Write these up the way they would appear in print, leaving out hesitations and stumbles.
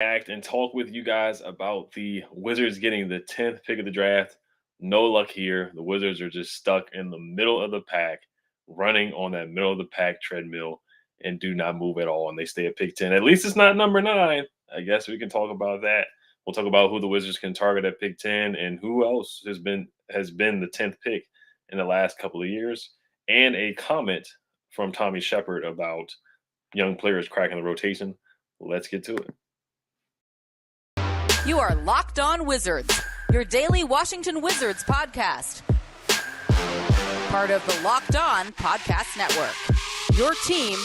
act and talk with you guys about the Wizards getting the 10th pick of the draft. No luck here. The Wizards are just stuck in the middle of the pack, running on that middle of the pack treadmill and do not move at all. And they stay at pick 10. At least it's not number nine. I guess we can talk about that. We'll talk about who the Wizards can target at pick 10 and who else has been the 10th pick in the last couple of years. And a comment from Tommy Sheppard about young players cracking the rotation. Let's get to it. You are Locked On Wizards, your daily Washington Wizards podcast. Part of the Locked On Podcast Network, your team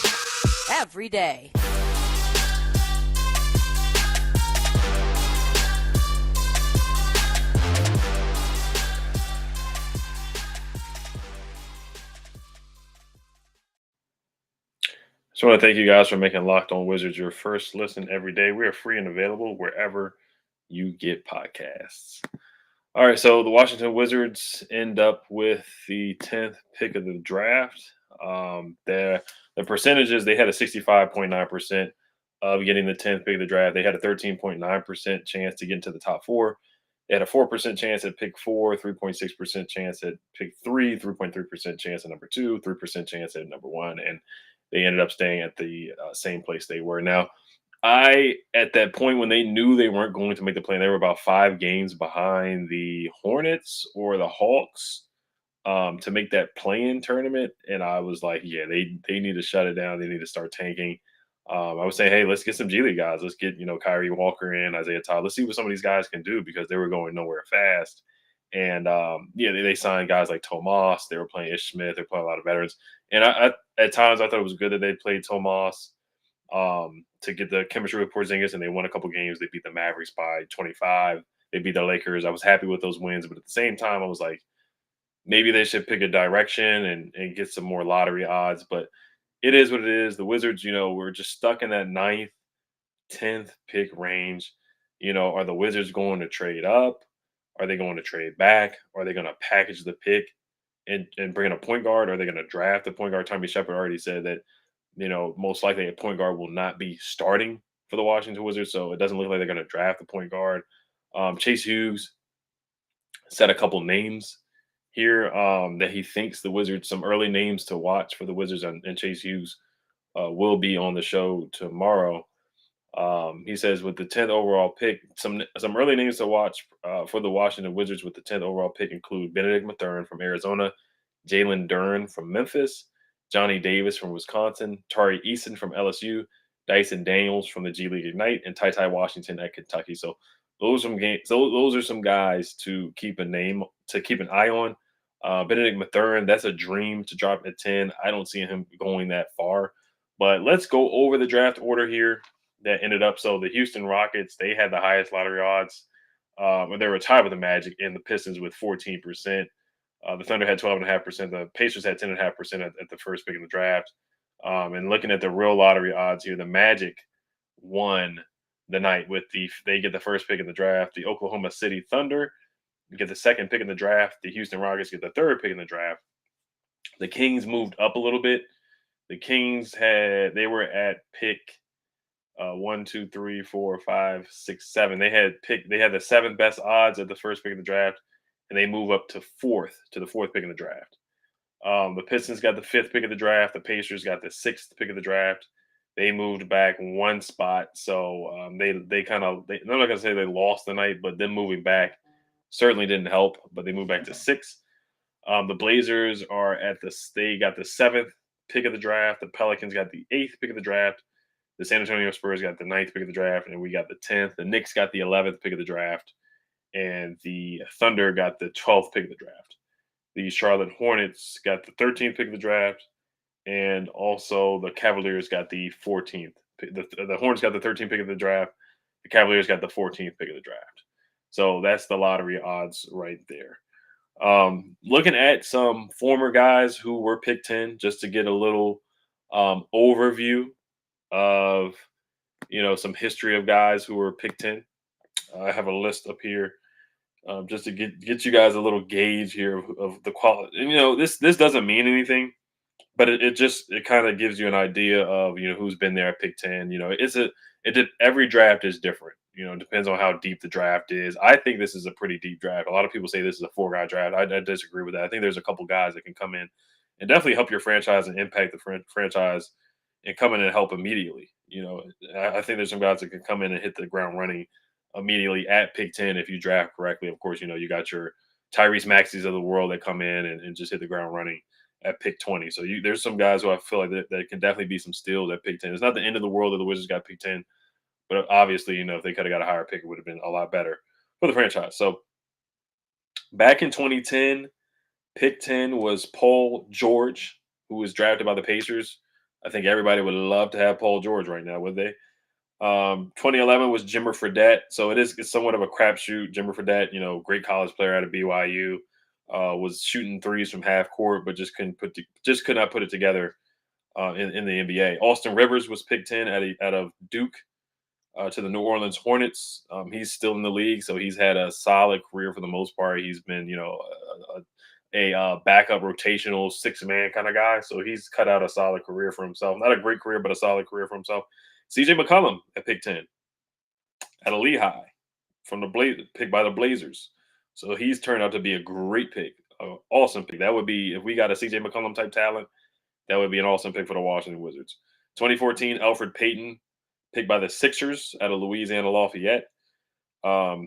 every day. Just want to thank you guys for making Locked On Wizards your first listen every day. We are free and available wherever you get podcasts. All right, so the Washington Wizards end up with the 10th pick of the draft. The percentages, they had a 65.9% of getting the 10th pick of the draft. They had a 13.9% chance to get into the top four. They had a 4% chance at pick four, 3.6% chance at pick three, 3.3% chance at number two, 3% chance at number one, and they ended up staying at the same place they were. Now, at that point when they knew they weren't going to make the play, they were about 5 games behind the Hornets or the Hawks to make that play-in tournament. And I was like, yeah, they need to shut it down. They need to start tanking. I was saying, hey, let's get some G League guys. Let's get, Kyrie Walker in, Isaiah Todd. Let's see what some of these guys can do because they were going nowhere fast. And yeah, they signed guys like Tomas. They were playing Ish Smith. They're playing a lot of veterans. And I at times I thought it was good that they played Tomas to get the chemistry with Porzingis, and they won a couple games. They beat the Mavericks by 25. They beat the Lakers. I was happy with those wins, but at the same time, I was like, maybe they should pick a direction and get some more lottery odds. But it is what it is. The Wizards, we're just stuck in that ninth, 10th pick range. Are the Wizards going to trade up? Are they going to trade back? Are they going to package the pick and bring in a point guard? Are they going to draft a point guard? Tommy Sheppard already said that, most likely a point guard will not be starting for the Washington Wizards. So it doesn't look like they're going to draft a point guard. Chase Hughes said a couple names here that he thinks the Wizards, some early names to watch for the Wizards, and Chase Hughes will be on the show tomorrow. He says with the 10th overall pick, some early names to watch for the Washington Wizards with the 10th overall pick include Benedict Mathurin from Arizona, Jalen Duren from Memphis, Johnny Davis from Wisconsin, Tari Eason from LSU, Dyson Daniels from the G League Ignite, and Ty Ty Washington at Kentucky. So those are some games. Those are some guys to keep an eye on. Benedict Mathurin, that's a dream to drop at 10. I don't see him going that far. But let's go over the draft order here that ended up. So the Houston Rockets, they had the highest lottery odds. They were tied with the Magic and the Pistons with 14%. The Thunder had 12.5%. The Pacers had 10.5% at the first pick in the draft. And looking at the real lottery odds here, the Magic won the night they get the first pick in the draft. The Oklahoma City Thunder get the second pick in the draft. The Houston Rockets get the third pick in the draft. The Kings moved up a little bit. The Kings they were at pick 1, 2, 3, 4, 5, 6, 7. They had the seventh best odds at the first pick of the draft, and they move up to the fourth pick in the draft. The Pistons got the fifth pick of the draft. The Pacers got the sixth pick of the draft. They moved back one spot, so I'm not going to say they lost the night, but them moving back certainly didn't help. But they moved back to six. The Blazers they got the seventh pick of the draft. The Pelicans got the eighth pick of the draft. The San Antonio Spurs got the ninth pick of the draft, and we got the 10th. The Knicks got the 11th pick of the draft, and the Thunder got the 12th pick of the draft. The Charlotte Hornets got the 13th pick of the draft, and also the Cavaliers got the 14th. The Hornets got the 13th pick of the draft. The Cavaliers got the 14th pick of the draft. So that's the lottery odds right there. Looking at some former guys who were picked 10, just to get a little overview of some history of guys who were picked 10. I have a list up here just to get you guys a little gauge here of the quality. This doesn't mean anything, but it kind of gives you an idea of who's been there at pick 10. Every draft is different. It depends on how deep the draft is. I think this is a pretty deep draft. A lot of people say this is a 4-guy draft. I disagree with that. I think there's a couple guys that can come in and definitely help your franchise and impact the franchise and come in and help immediately. I think there's some guys that can come in and hit the ground running immediately at pick 10 if you draft correctly. Of course, you got your Tyrese Maxeys of the world that come in and just hit the ground running at pick 20. So there's some guys who I feel like that can definitely be some steals at pick 10. It's not the end of the world that the Wizards got pick 10, but obviously, if they could have got a higher pick, it would have been a lot better for the franchise. So back in 2010, pick 10 was Paul George, who was drafted by the Pacers. I think everybody would love to have Paul George right now, would they? 2011 was Jimmer Fredette. So it's somewhat of a crapshoot. Jimmer Fredette, great college player out of BYU, was shooting threes from half court, but just could not put it together in the NBA. Austin Rivers was picked 10 out of Duke to the New Orleans Hornets. He's still in the league, so he's had a solid career for the most part. He's been, a backup rotational 6-man kind of guy. So he's cut out a solid career for himself. Not a great career, but a solid career for himself. CJ McCollum at pick 10 out of Lehigh from picked by the Blazers. So he's turned out to be a great pick, an awesome pick. That would be, if we got a CJ McCollum type talent, that would be an awesome pick for the Washington Wizards. 2014, Elfrid Payton, picked by the Sixers out of Louisiana Lafayette.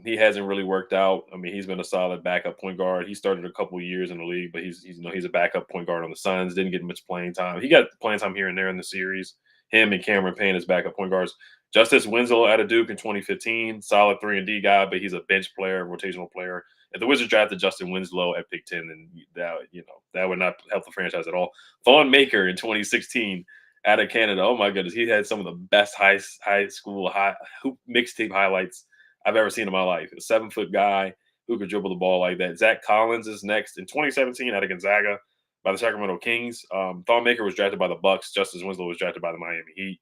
He hasn't really worked out. I mean, he's been a solid backup point guard. He started a couple of years in the league, but he's a backup point guard on the Suns. Didn't get much playing time. He got playing time here and there in the series. Him and Cameron Payne as backup point guards. Justice Winslow out of Duke in 2015, solid 3-and-D guy, but he's a bench player, rotational player. If the Wizards drafted Justin Winslow at pick 10, then that would not help the franchise at all. Thon Maker in 2016 out of Canada. Oh my goodness, he had some of the best high school hoop mixtape highlights I've ever seen in my life. A 7-foot guy who could dribble the ball like that. Zach Collins is next in 2017 out of Gonzaga by the Sacramento Kings. Thon Maker was drafted by the Bucks. Justice Winslow was drafted by the Miami Heat.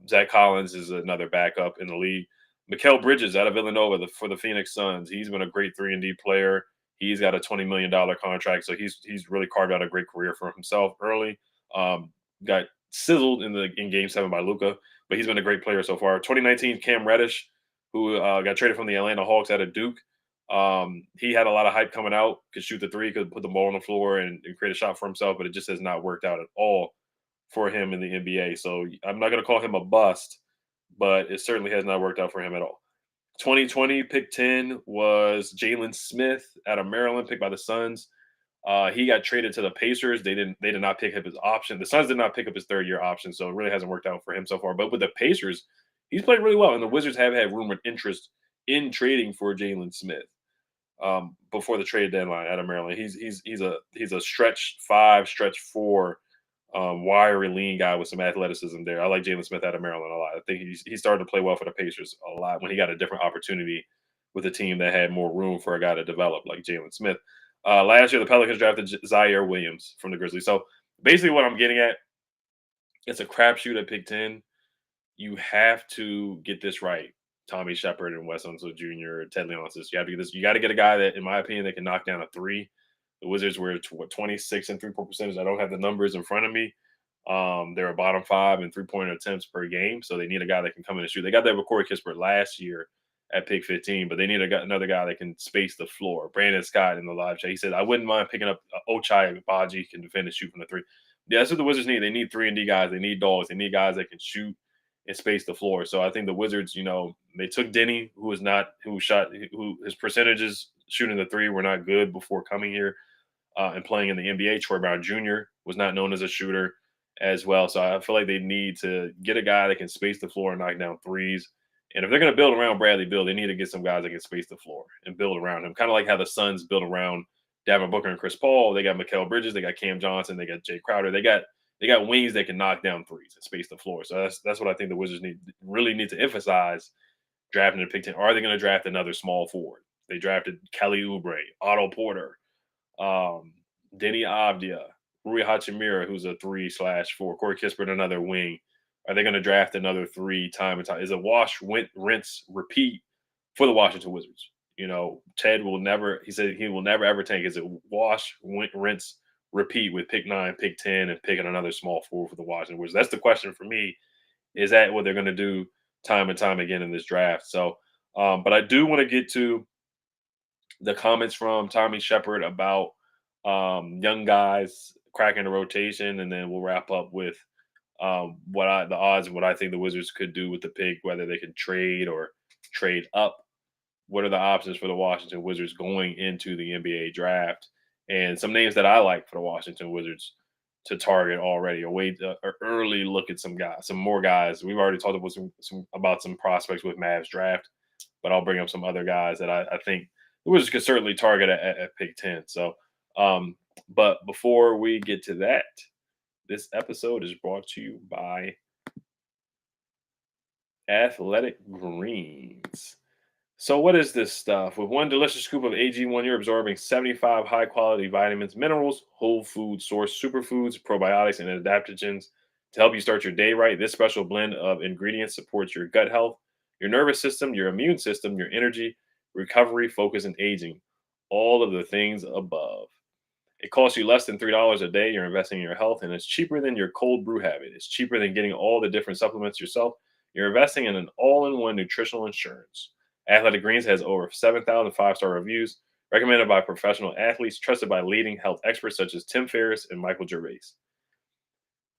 Zach Collins is another backup in the league. Mikal Bridges out of Villanova for the Phoenix Suns. He's been a great 3-and-D player. He's got a $20 million contract, so he's really carved out a great career for himself early. Got sizzled in Game 7 by Luka, but he's been a great player so far. 2019, Cam Reddish, who got traded from the Atlanta Hawks out of Duke. He had a lot of hype coming out, could shoot the three, could put the ball on the floor and create a shot for himself, but it just has not worked out at all for him in the NBA. So I'm not going to call him a bust, but it certainly has not worked out for him at all. 2020 pick 10 was Jalen Smith out of Maryland, picked by the Suns. He got traded to the Pacers. They did not pick up his option. The Suns did not pick up his third-year option, so it really hasn't worked out for him so far. But with the Pacers, he's played really well, and the Wizards have had rumored interest in trading for Jalen Smith before the trade deadline out of Maryland. He's a stretch 5, stretch 4, wiry, lean guy with some athleticism there. I like Jalen Smith out of Maryland a lot. I think he started to play well for the Pacers a lot when he got a different opportunity with a team that had more room for a guy to develop like Jalen Smith. Last year, the Pelicans drafted Zaire Williams from the Grizzlies. So basically what I'm getting at, it's a crapshoot at pick 10. You have to get this right. Tommy Sheppard and Wes Unseld Jr., Ted Leonsis. You have to get this. You got to get a guy that, in my opinion, that can knock down a three. The Wizards were 26 and 3-point percentage. I don't have the numbers in front of me. They're a bottom 5 in 3-point attempts per game, so they need a guy that can come in and shoot. They got that with Corey Kispert last year at pick 15, but they need another guy that can space the floor. Brandon Scott in the live chat, he said, I wouldn't mind picking up Ochai Agbaji, can defend and shoot from the three. Yeah, that's what the Wizards need. They need 3-and-D guys. They need dogs. They need guys that can shoot and space the floor. So I think the Wizards, they took Denny, who his percentages shooting the three were not good before coming here and playing in the NBA. Troy Brown Jr. was not known as a shooter as well. So I feel like they need to get a guy that can space the floor and knock down threes. And if they're going to build around Bradley Beal, they need to get some guys that can space the floor and build around him. Kind of like how the Suns build around Devin Booker and Chris Paul. They got Mikal Bridges, they got Cam Johnson, they got Jay Crowder. They got wings that can knock down threes and space the floor. So that's what I think the Wizards really need to emphasize drafting in pick 10. Are they going to draft another small forward? They drafted Kelly Oubre, Otto Porter, Denny Avdia, Rui Hachimura, who's a 3/4, Corey Kispert, another wing. Are they going to draft another 3 time and time? Is it wash, rinse, repeat for the Washington Wizards? Ted will never, he said he will never ever tank. Is it wash, rinse, repeat with pick 9, pick 10, and picking another small forward for the Washington Wizards? That's the question for me. Is that what they're going to do time and time again in this draft? So, but I do want to get to the comments from Tommy Sheppard about young guys cracking the rotation, and then we'll wrap up with the odds and what I think the Wizards could do with the pick, whether they can trade or trade up. What are the options for the Washington Wizards going into the NBA draft? And some names that I like for the Washington Wizards to target already. A way to early look at some guys, some more guys. We've already talked about some prospects with Mavs draft, but I'll bring up some other guys that I think the Wizards could certainly target at pick 10. So, but before we get to that, this episode is brought to you by Athletic Greens. So, what is this stuff? With one delicious scoop of AG1, you're absorbing 75 high quality vitamins, minerals, whole food source superfoods, probiotics, and adaptogens to help you start your day right. This special blend of ingredients supports your gut health, your nervous system, your immune system, your energy, recovery, focus, and aging. All of the things above. It costs you less than $3 a day. You're investing in your health, and it's cheaper than your cold brew habit. It's cheaper than getting all the different supplements yourself. You're investing in an all in one nutritional insurance. Athletic Greens has over 7,000 five-star reviews, recommended by professional athletes, trusted by leading health experts such as Tim Ferriss and Michael Gervais.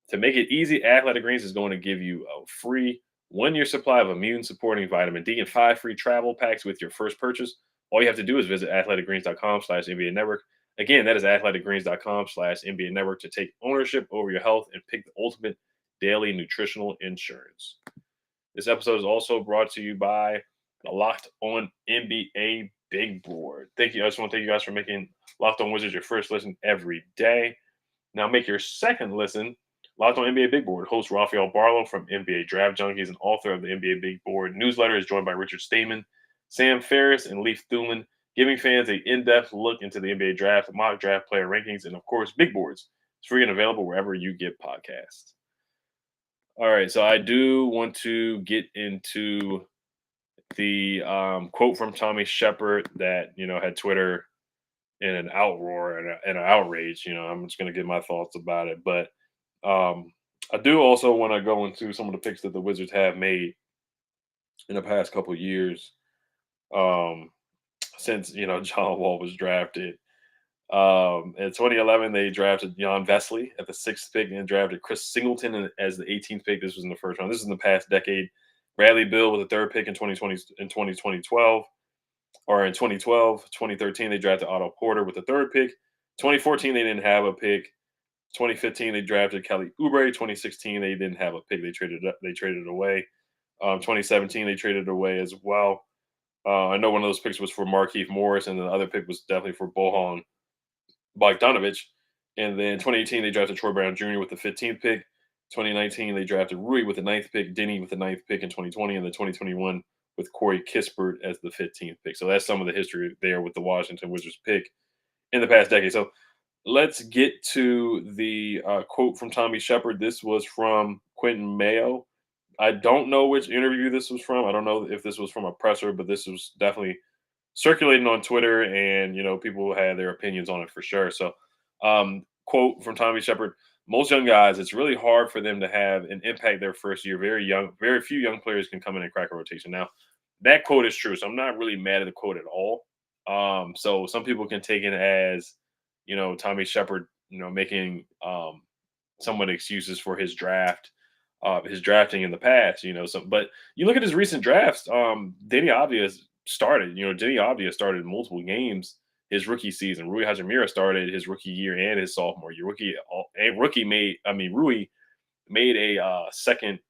To make it easy, Athletic Greens is going to give you a free 1 year supply of immune supporting vitamin D and 5 free travel packs with your first purchase. All you have to do is visit athleticgreens.com/NBA network. Again, that is athleticgreens.com/NBA network to take ownership over your health and pick the ultimate daily nutritional insurance. This episode is also brought to you by the Locked On NBA Big Board. Thank you. I just want to thank you guys for making Locked On Wizards your first listen every day. Now make your second listen Locked On NBA Big Board. Host Rafael Barlow from NBA Draft Junkies and author of the NBA Big Board newsletter is joined by Richard Stamen, Sam Ferris, and Leif Thulin, giving fans an in-depth look into the NBA draft, mock draft player rankings, and of course, big boards. It's free and available wherever you get podcasts. All right, so I do want to get into the quote from Tommy Sheppard that had Twitter in an outroar and an outrage. I'm just going to give my thoughts about it, but I do also want to go into some of the picks that the Wizards have made in the past couple years. Since John Wall was drafted. In 2011, they drafted Jan Vesely at the 6th pick and drafted Chris Singleton as the 18th pick. This was in the first round. This is in the past decade. Bradley Beal with the 3rd pick in 2012. Or in 2012, 2013, they drafted Otto Porter with the 3rd pick. 2014, they didn't have a pick. 2015, they drafted Kelly Oubre. 2016, they didn't have a pick. They traded it away. 2017, they traded it away as well. I know one of those picks was for Markieff Morris, and the other pick was definitely for Bojan Bogdanovic. And then 2018, they drafted Troy Brown Jr. with the 15th pick. 2019, they drafted Rui with the 9th pick, Denny with the 9th pick in 2020, and then 2021 with Corey Kispert as the 15th pick. So that's some of the history there with the Washington Wizards pick in the past decade. So let's get to the quote from Tommy Sheppard. This was from Quentin Mayo. I don't know which interview this was from. I don't know if this was from a presser, but this was definitely circulating on Twitter, and people had their opinions on it for sure. So, quote from Tommy Sheppard: "Most young guys, it's really hard for them to have an impact their first year. Very few young players can come in and crack a rotation." Now, that quote is true, so I'm not really mad at the quote at all. So some people can take it as Tommy Sheppard, making somewhat excuses for his drafting in the past, but you look at his recent drafts, Denny Avdia started, Denny Avdia started multiple games his rookie season. Rui Hachimura started his rookie year and his sophomore year. Rui made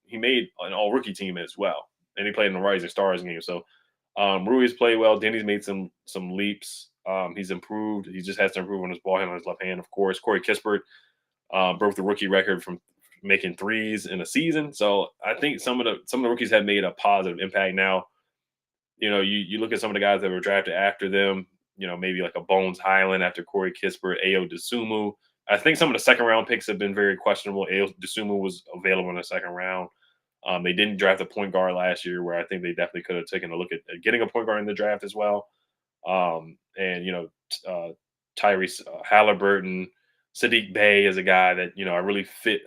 he made an all rookie team as well. And he played in the Rising Stars game. So Rui's played well. Denny's made some leaps. He's improved. He just has to improve on his ball hand on his left hand, of course. Corey Kispert broke the rookie record from making threes in a season. So I think some of the rookies have made a positive impact. Now, you look at some of the guys that were drafted after them, maybe like a Bones Highland after Corey Kispert, Ayo Dosunmu. I think some of the second round picks have been very questionable. Ayo Dosunmu was available in the second round. They didn't draft a point guard last year, where I think they definitely could have taken a look at getting a point guard in the draft as well. Tyrese Halliburton, Sadiq Bey is a guy that,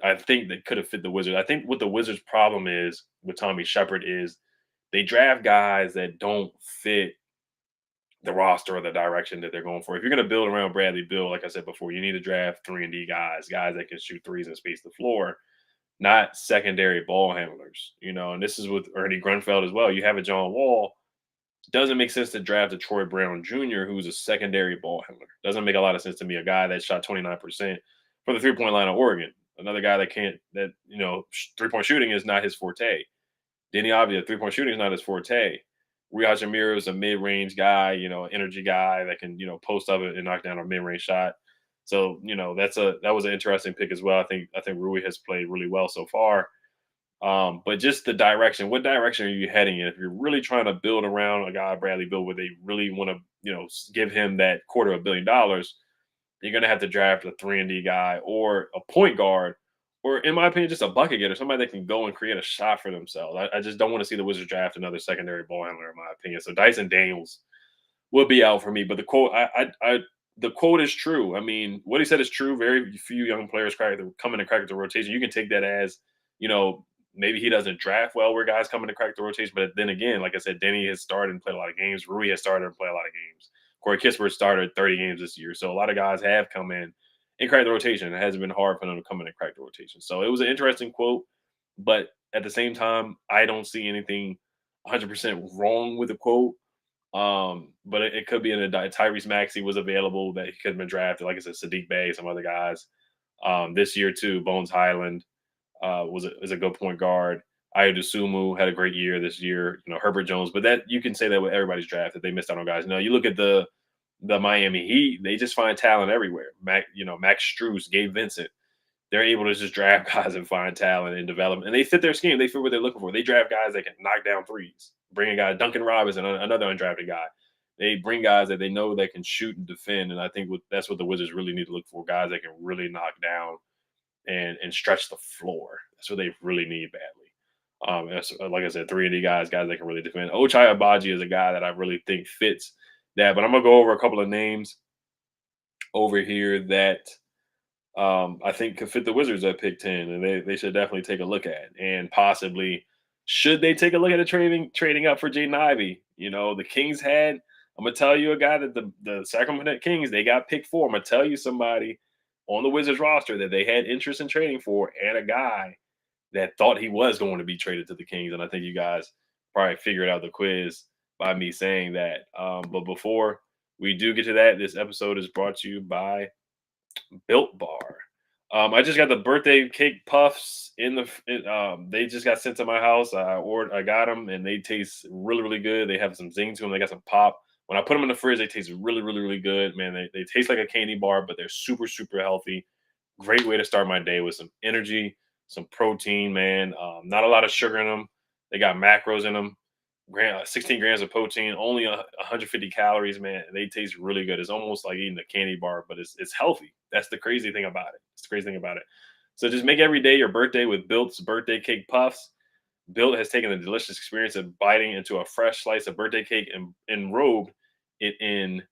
I think that could have fit the Wizards. I think what the Wizards' problem is with Tommy Sheppard is they draft guys that don't fit the roster or the direction that they're going for. If you're going to build around Bradley Beal, like I said before, you need to draft 3-and-D guys that can shoot threes and space the floor, not secondary ball handlers. And this is with Ernie Grunfeld as well. You have a John Wall. Doesn't make sense to draft a Troy Brown Jr., who's a secondary ball handler. Doesn't make a lot of sense to me. A guy that shot 29% from the 3-point line of Oregon. Another guy that 3-point shooting is not his forte. Denny Avdia, 3-point shooting is not his forte. Rui Hachimura is a mid-range guy, energy guy that can, post up and knock down a mid-range shot. So, that was an interesting pick as well. I think Rui has played really well so far. But just the direction, what direction are you heading in? If you're really trying to build around a guy, Bradley Beal, where they really want to, give him that $250 million, you're going to have to draft a 3-and-D guy or a point guard, or in my opinion, just a bucket getter, somebody that can go and create a shot for themselves. I just don't want to see the Wizards draft another secondary ball handler, in my opinion. So Dyson Danes will be out for me. But the quote is true. I mean, what he said is true. Very few young players come in and crack the rotation. You can take that as, maybe he doesn't draft well where guys come in to crack the rotation. But then again, like I said, Denny has started and played a lot of games. Rui has started and played a lot of games. Corey Kispert started 30 games this year. So a lot of guys have come in and cracked the rotation. It hasn't been hard for them to come in and crack the rotation. So it was an interesting quote. But at the same time, I don't see anything 100% wrong with the quote. But it could be in a Tyrese Maxey was available that he could have been drafted. Like I said, Sadiq Bey, some other guys. This year too, Bones Highland is a good point guard. Ayo Dosunmu had a great year this year. Herbert Jones, but that you can say that with everybody's draft that they missed out on guys. You look at the Miami Heat, they just find talent everywhere. Max Strus, Gabe Vincent. They're able to just draft guys and find talent and development, and they fit their scheme. They fit what they're looking for. They draft guys that can knock down threes. Bring a guy, Duncan Robinson, another undrafted guy. They bring guys that they know that can shoot and defend, and I think that's what the Wizards really need to look for: guys that can really knock down and stretch the floor. That's what they really need badly. That's, like I said, 3-and-D guys that can really defend. Ochai Agbaji is a guy that I really think fits that, but I'm gonna go over a couple of names over here that I think could fit the Wizards at pick 10, and they should definitely take a look at. And possibly, should they take a look at trading up for Jaden Ivey? The Kings had. I'm gonna tell you a guy that the Sacramento Kings, they got pick 4. I'm gonna tell you somebody on the Wizards roster that they had interest in trading for, and a guy that thought he was going to be traded to the Kings. And I think you guys probably figured out the quiz by me saying that. But before we do get to that, this episode is brought to you by Built Bar. I just got the birthday cake puffs they just got sent to my house. I got them and they taste really, really good. They have some zing to them. They got some pop. When I put them in the fridge, they taste really, really, really good. Man, they taste like a candy bar, but they're super, super healthy. Great way to start my day with some energy, some protein, man. Not a lot of sugar in them. They got macros in them. 16 grams of protein, only 150 calories, man. They taste really good. It's almost like eating a candy bar, but it's healthy. That's the crazy thing about it. It's the crazy thing about it. So just make every day your birthday with Built's birthday cake puffs. Built has taken the delicious experience of biting into a fresh slice of birthday cake and enrobed it in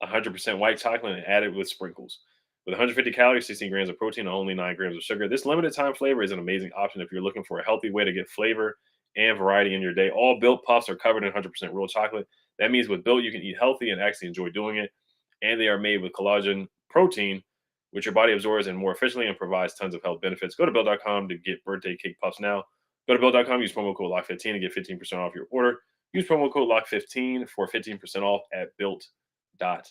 100% white chocolate and added with sprinkles. With 150 calories, 16 grams of protein, and only 9 grams of sugar, this limited time flavor is an amazing option if you're looking for a healthy way to get flavor and variety in your day. All Built Puffs are covered in 100% real chocolate. That means with Built, you can eat healthy and actually enjoy doing it. And they are made with collagen protein, which your body absorbs and more efficiently and provides tons of health benefits. Go to Built.com to get birthday cake puffs now. Go to Built.com, use promo code LOCK15 and get 15% off your order. Use promo code LOCK15 for 15% off at Built.com.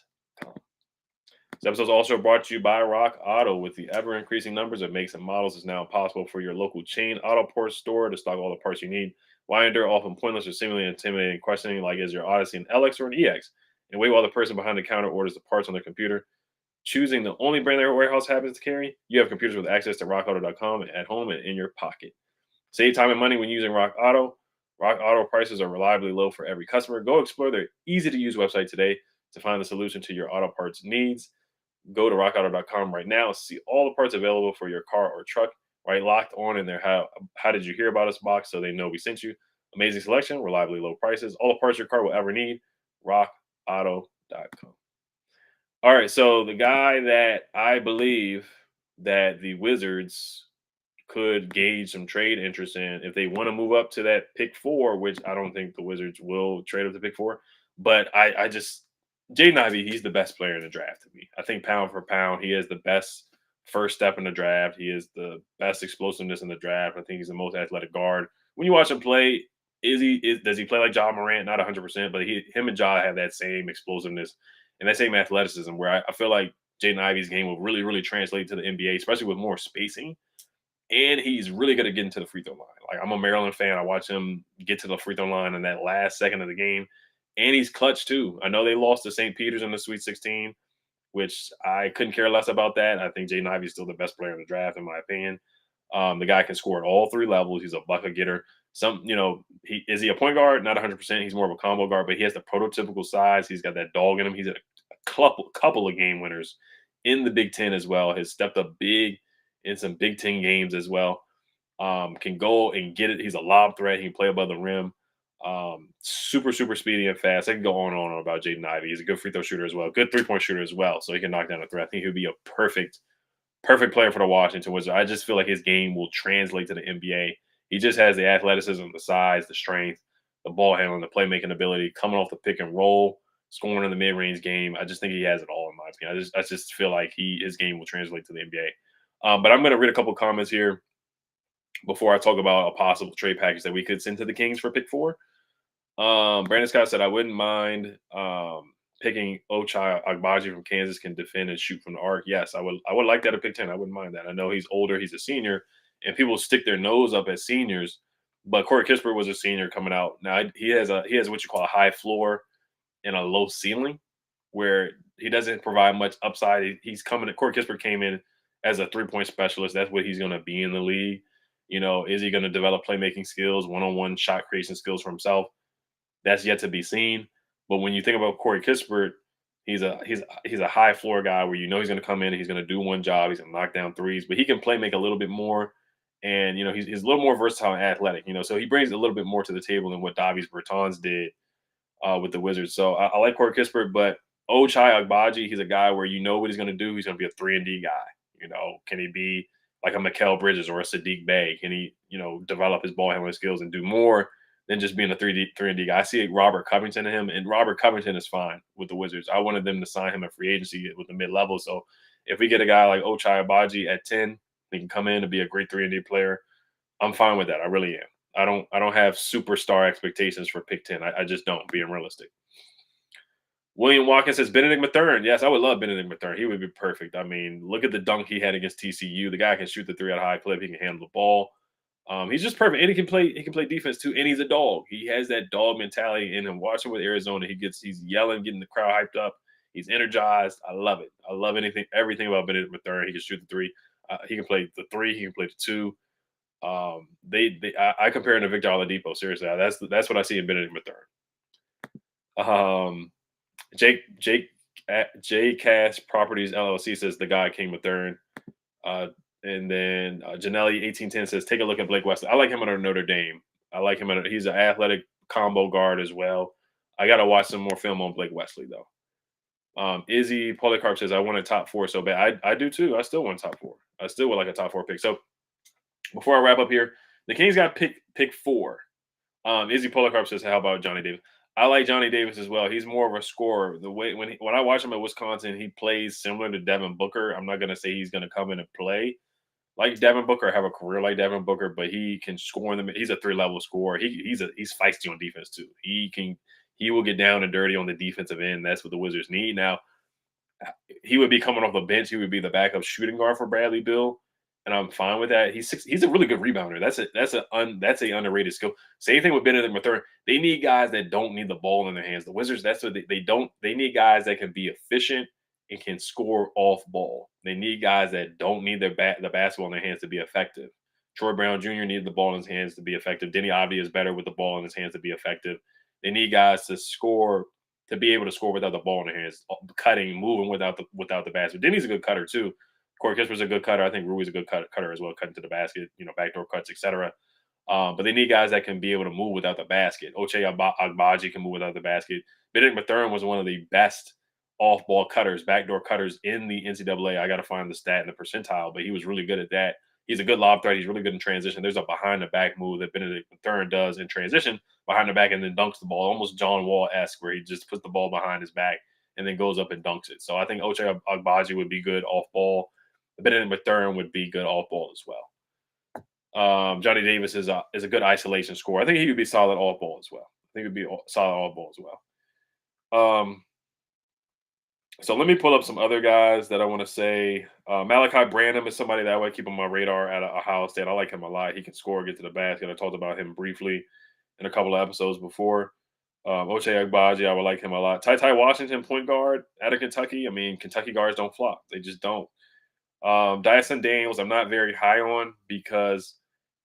This episode is also brought to you by Rock Auto. With the ever-increasing numbers of makes and models, it's now possible for your local chain auto parts store to stock all the parts you need. Why endure often pointless or seemingly intimidating questioning like is your Odyssey an LX or an EX? And wait while the person behind the counter orders the parts on their computer. Choosing the only brand their warehouse happens to carry, you have computers with access to rockauto.com at home and in your pocket. Save time and money when using Rock Auto. Rock Auto prices are reliably low for every customer. Go explore their easy-to-use website today to find the solution to your auto parts needs. Go to rockauto.com right now. See all the parts available for your car or truck. Right, locked on in their how did you hear about us box so they know we sent you. Amazing selection, reliably low prices, all the parts your car will ever need. rockauto.com. All right, so the guy that I believe that the Wizards could gauge some trade interest in if they want to move up to that pick 4, which I don't think the Wizards will trade up to pick 4. But I just Jaden Ivey, he's the best player in the draft to me. I think pound for pound, he has the best first step in the draft. He is the best explosiveness in the draft. I think he's the most athletic guard. When you watch him play, does he play like Ja Morant? Not 100%, but him and Ja have that same explosiveness and that same athleticism where I feel like Jaden Ivey's game will really, really translate to the NBA, especially with more spacing, and he's really good at getting to the free throw line. Like, I'm a Maryland fan. I watch him get to the free throw line in that last second of the game, and he's clutch too. I know they lost to St. Peter's in the Sweet 16, which I couldn't care less about that. I think Jaden Ivey's still the best player in the draft, in my opinion. The guy can score at all three levels. He's a bucket getter. He is he a point guard? Not 100%. He's more of a combo guard, but he has the prototypical size. He's got that dog in him. He's at a couple of game winners in the Big Ten as well. Has stepped up big in some Big Ten games as well. Can go and get it. He's a lob threat. He can play above the rim. Super, super speedy and fast. I can go on and on about Jaden Ivey. He's a good free throw shooter as well. Good 3-point shooter as well. So he can knock down a threat. I think he would be a perfect player for the Washington Wizards. I just feel like his game will translate to the NBA. He just has the athleticism, the size, the strength, the ball handling, the playmaking ability, coming off the pick and roll, scoring in the mid-range game. I just think he has it all in my opinion. I just feel like his game will translate to the NBA. But I'm going to read a couple comments here before I talk about a possible trade package that we could send to the Kings for pick 4. Brandon Scott said, I wouldn't mind picking Ochai Agbaji from Kansas, can defend and shoot from the arc. Yes, I would like that at pick 10. I wouldn't mind that. I know he's older, he's a senior, and people stick their nose up as seniors. But Corey Kispert was a senior coming out. Now he has what you call a high floor and a low ceiling, where he doesn't provide much upside. He's coming. Corey Kispert came in as a 3-point specialist. That's what he's going to be in the league. Is he going to develop playmaking skills, one-on-one shot creation skills for himself? That's yet to be seen. But when you think about Corey Kispert, he's a high floor guy where he's going to come in and he's going to do one job. He's going to knock down threes, but he can play make a little bit more. And he's a little more versatile and athletic. So he brings a little bit more to the table than what Davis Bertans did with the Wizards. So I like Corey Kispert, but Ochai Agbaji, he's a guy where what he's going to do. He's going to be a 3-and-D guy. Can he be like a Mikal Bridges or a Sadiq Bey? Can he develop his ball handling skills and do more than just being a 3-and-D guy? I see Robert Covington in him, and Robert Covington is fine with the Wizards. I wanted them to sign him at free agency with the mid-level. So if we get a guy like Ochai Agbaji at 10, he can come in and be a great 3-and-D player. I'm fine with that. I really am. I don't have superstar expectations for pick 10. I just don't, being realistic. William Watkins says Benedict Mathurin. Yes, I would love Benedict Mathurin. He would be perfect. I mean, look at the dunk he had against TCU. The guy can shoot the 3 at a high clip. He can handle the ball. He's just perfect, and he can play defense too. And he's a dog. He has that dog mentality in him. Watch him with Arizona. He's yelling, getting the crowd hyped up. He's energized. I love it. I love everything about Benedict Mathurin. He can shoot the 3. He can play the 3. He can play the 2. I compare him to Victor Oladipo. Seriously, that's what I see in Benedict Mathurin. J Cass Properties LLC says the guy King Mathurin. And then Janelli 1810 says, take a look at Blake Wesley. I like him at Notre Dame. He's an athletic combo guard as well. I got to watch some more film on Blake Wesley, though. Izzy Polycarp says, I want a top 4 so bad. I do, too. I still want top 4. I still would like a top 4 pick. So before I wrap up here, the Kings got pick 4. Izzy Polycarp says, how about Johnny Davis? I like Johnny Davis as well. He's more of a scorer. The way when I watch him at Wisconsin, he plays similar to Devin Booker. I'm not going to say he's going to come in and play like Devin Booker, have a career like Devin Booker, but he can score in the. He's a 3-level scorer. He's feisty on defense too. He will get down and dirty on the defensive end. That's what the Wizards need. Now, he would be coming off the bench. He would be the backup shooting guard for Bradley Beal, and I'm fine with that. He's a really good rebounder. That's a underrated skill. Same thing with Benedict Mathurin. They need guys that don't need the ball in their hands. The Wizards, that's what they don't. They need guys that can be efficient and can score off ball. They need guys that don't need the basketball in their hands to be effective. Troy Brown Jr. needed the ball in his hands to be effective. Denny Avdia is better with the ball in his hands to be effective. They need guys to be able to score without the ball in their hands, cutting, moving without the basket. Denny's a good cutter too. Corey Kispert's a good cutter. I think Rui's a good cutter as well, cutting to the basket, backdoor cuts, etc. But they need guys that can be able to move without the basket. Ochai Agbaji can move without the basket. Benedict Mathurin was one of the best off-ball cutters, backdoor cutters in the NCAA. I got to find the stat and the percentile, but he was really good at that. He's a good lob threat. He's really good in transition. There's a behind-the-back move that Benedict Mathurin does in transition, behind the back, and then dunks the ball, almost John Wall-esque, where he just puts the ball behind his back and then goes up and dunks it. So I think Ochai Agbaji would be good off-ball. Benedict Mathurin would be good off-ball as well. Johnny Davis is a good isolation scorer. I think he would be solid off-ball as well. I think he would be solid off-ball as well. So let me pull up some other guys that I want to say. Malachi Brandon is somebody that I would keep on my radar at Ohio State. I like him a lot. He can score, get to the basket. I talked about him briefly in a couple of episodes before. Ochai Agbaji, I would like him a lot. Ty Washington, point guard out of Kentucky. I mean, Kentucky guards don't flop. They just don't. Dyson Danes, I'm not very high on because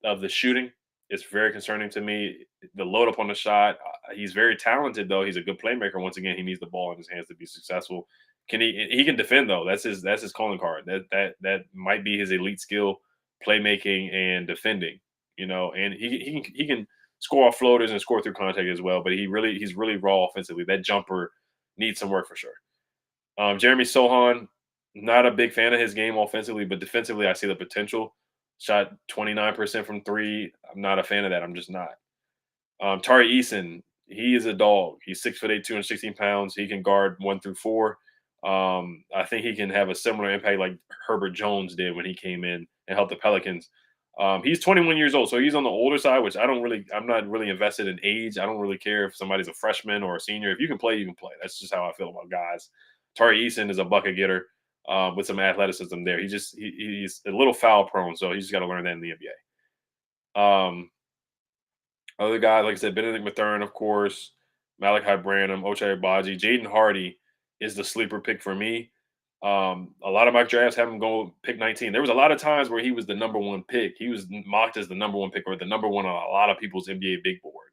of the shooting. It's very concerning to me. The load up on the shot. He's very talented, though. He's a good playmaker. Once again, he needs the ball in his hands to be successful. He can defend, though. That's his calling card. That might be his elite skill, playmaking and defending. And he can score off floaters and score through contact as well. But he's really raw offensively. That jumper needs some work for sure. Jeremy Sohan, not a big fan of his game offensively, but defensively, I see the potential. Shot 29% from three. I'm not a fan of that. I'm just not. Tari Eason, he is a dog. He's 6'8", 216 pounds. He can guard 1 through 4. I think he can have a similar impact like Herbert Jones did when he came in and helped the Pelicans. He's 21 years old, so he's on the older side, which I'm not really invested in age. I don't really care if somebody's a freshman or a senior. If you can play, you can play. That's just how I feel about guys. Tari Eason is a bucket getter. With some athleticism there. He's a little foul prone, so he's just got to learn that in the NBA. Other guys, like I said, Benedict Mathurin, of course, Malachi Brandon, Ochai Agbaji, Jaden Hardy is the sleeper pick for me. A lot of mock drafts have him go pick 19. There was a lot of times where he was the number one pick. He was mocked as the number one pick or the number one on a lot of people's NBA big board.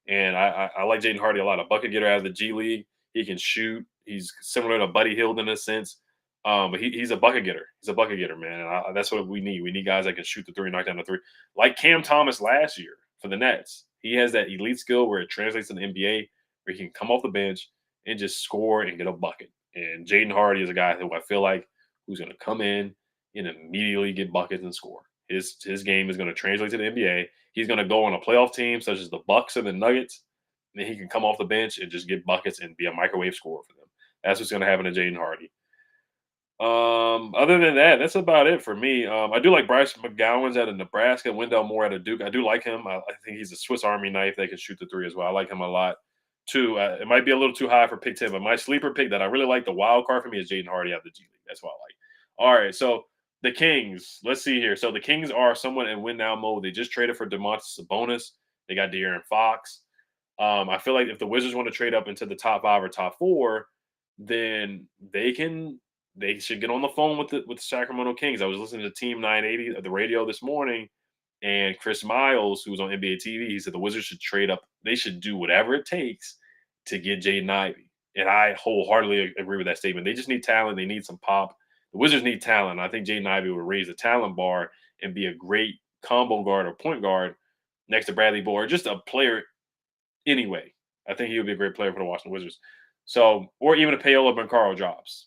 And I like Jaden Hardy a lot. A bucket getter out of the G League. He can shoot. He's similar to Buddy Hield in a sense. But he's a bucket getter. He's a bucket getter, man. And that's what we need. We need guys that can shoot the three, knock down the three. Like Cam Thomas last year for the Nets. He has that elite skill where it translates to the NBA, where he can come off the bench and just score and get a bucket. And Jaden Hardy is a guy who I feel like who's going to come in and immediately get buckets and score. His game is going to translate to the NBA. He's going to go on a playoff team such as the Bucks and the Nuggets, and then he can come off the bench and just get buckets and be a microwave scorer for them. That's what's going to happen to Jaden Hardy. Other than that, that's about it for me. I do like Bryce McGowan's out of Nebraska, Wendell Moore out of Duke. I do like him. I think he's a Swiss Army knife that can shoot the three as well. I like him a lot too. It might be a little too high for pick 10, but my sleeper pick that I really like, the wild card for me, is Jaden Hardy out of the G League. That's what I like. All right, so the Kings. Let's see here. So the Kings are somewhat in win now mode. They just traded for Domantas Sabonis. They got De'Aaron Fox. I feel like if the Wizards want to trade up into the top 5 or top 4, then they should get on the phone with the Sacramento Kings. I was listening to Team 980 at the radio this morning, and Chris Miles, who was on NBA TV, he said the Wizards should trade up. They should do whatever it takes to get Jaden Ivey. And I wholeheartedly agree with that statement. They just need talent. They need some pop. The Wizards need talent. I think Jaden Ivey would raise the talent bar and be a great combo guard or point guard next to Bradley Beal, or just a player anyway. I think he would be a great player for the Washington Wizards. So, or even a Paolo Banchero drops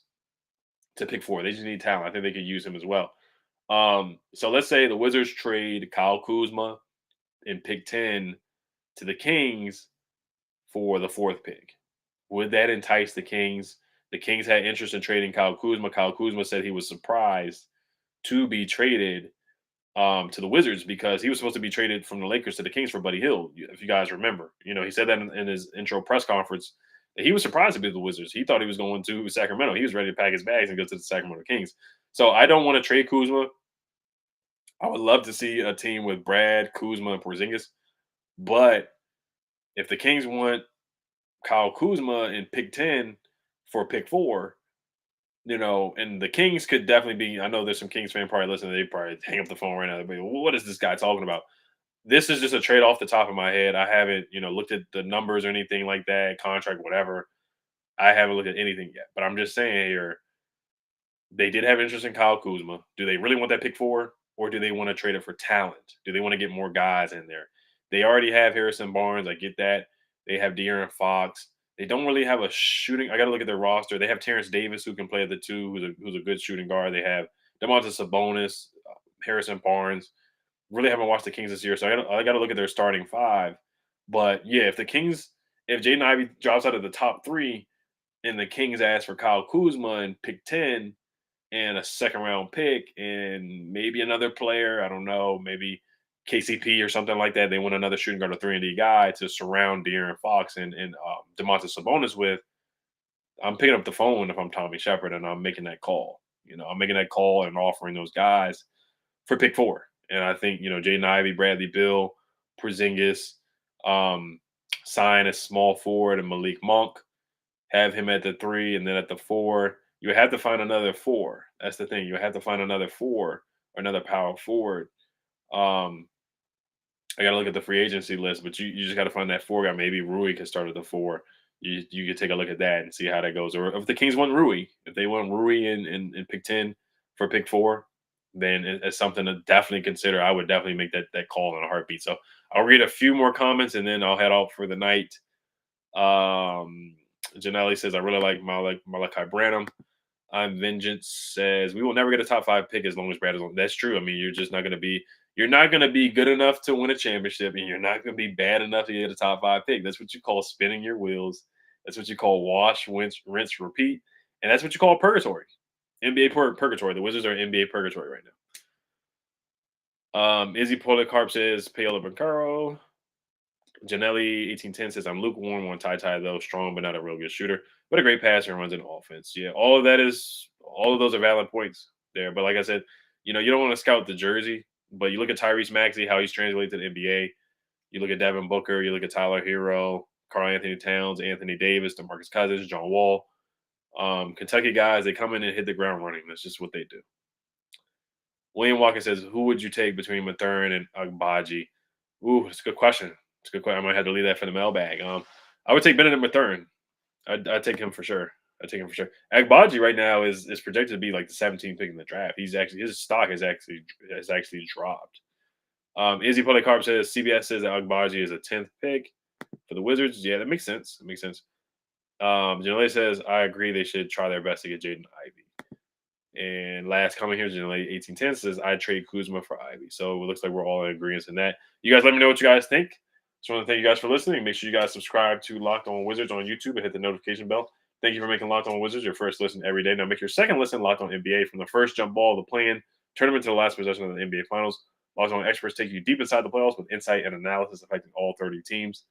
to pick 4. They just need talent. I think they could use him as well. So let's say the Wizards trade Kyle Kuzma in pick 10 to the Kings for the 4th pick. Would that entice the Kings? The Kings had interest in trading Kyle Kuzma. Kyle Kuzma said he was surprised to be traded to the Wizards because he was supposed to be traded from the Lakers to the Kings for Buddy Hield, if you guys remember. He said that in his intro press conference. He was surprised to be the Wizards. He thought he was going to Sacramento. He was ready to pack his bags and go to the Sacramento Kings. So I don't want to trade Kuzma. I would love to see a team with Brad, Kuzma, and Porzingis. But if the Kings want Kyle Kuzma in pick 10 for pick 4, and the Kings could definitely be – I know there's some Kings fan probably listening. They probably hang up the phone right now. They'll be, what is this guy talking about? This is just a trade off the top of my head. I haven't, looked at the numbers or anything like that, contract, whatever. I haven't looked at anything yet. But I'm just saying here, they did have interest in Kyle Kuzma. Do they really want that pick 4, or do they want to trade it for talent? Do they want to get more guys in there? They already have Harrison Barnes. I get that. They have De'Aaron Fox. They don't really have a shooting. I got to look at their roster. They have Terrence Davis who can play at the two, who's a good shooting guard. They have Demontis Sabonis, Harrison Barnes. Really haven't watched the Kings this year, so I got to look at their starting five. But yeah, if Jaden Ivey drops out of the top three, and the Kings ask for Kyle Kuzma and pick 10 and a second round pick and maybe another player, I don't know, maybe KCP or something like that. They want another shooting guard or 3-and-D guy to surround De'Aaron Fox and Demontis Sabonis with. I'm picking up the phone if I'm Tommy Sheppard and I'm making that call. I'm making that call and offering those guys for pick 4. And I think, Jaden Ivey, Bradley Beal, Porzingis, sign a small forward and Malik Monk, have him at the 3, and then at the 4, you would have to find another 4. That's the thing. You would have to find another 4 or another power forward. I got to look at the free agency list, but you just got to find that 4 guy. Maybe Rui could start at the 4. You could take a look at that and see how that goes. Or if the Kings want Rui, if they want Rui in pick 10 for pick 4, then it's something to definitely consider. I would definitely make that call in a heartbeat. So I'll read a few more comments and then I'll head off for the night. Janelli says, I really like Malachi Brandon. Vengeance says, we will never get a top 5 pick as long as Brad is on. That's true. I mean, you're not going to be good enough to win a championship, and you're not going to be bad enough to get a top 5 pick. That's what you call spinning your wheels. That's what you call wash, rinse, repeat. And that's what you call purgatory. NBA purgatory. The Wizards are NBA purgatory right now. Izzy Policarp says, Paolo Bancaro. Janelli 1810 says, I'm lukewarm on Ty though, strong but not a real good shooter, but a great passer and runs an offense. Yeah, all of those are valid points there. But like I said, you don't want to scout the jersey, but you look at Tyrese Maxey, how he's translated to the NBA. You look at Devin Booker, you look at Tyler Hero, Karl Anthony Towns, Anthony Davis, DeMarcus Cousins, John Wall. Kentucky guys, they come in and hit the ground running. That's just what they do. William Walker says, who would you take between Mathurin and Agbaji? Ooh, that's a good question. It's a good question. I might have to leave that for the mailbag. I would take Benedict Mathurin. I'd take him for sure. Agbaji right now is projected to be like the 17th pick in the draft. His stock has actually dropped. Izzy Polycarp says CBS says that Agbaji is a 10th pick for the Wizards. Yeah, that makes sense. Janelle says I agree they should try their best to get Jaden Ivey. And last comment here, Janelle 1810 says I'd trade Kuzma for Ivy. So it looks like we're all in agreement in that. You guys let me know what you guys think. Just want to thank you guys for listening. Make sure you guys subscribe to Locked On Wizards on YouTube and hit the notification bell. Thank you for making Locked On Wizards your first listen every day. Now make your second listen Locked On NBA, from the first jump ball of the play-in tournament to the last possession of the NBA Finals. Locked On experts take you deep inside the playoffs with insight and analysis affecting all 30 teams.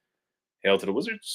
Hail to the Wizards.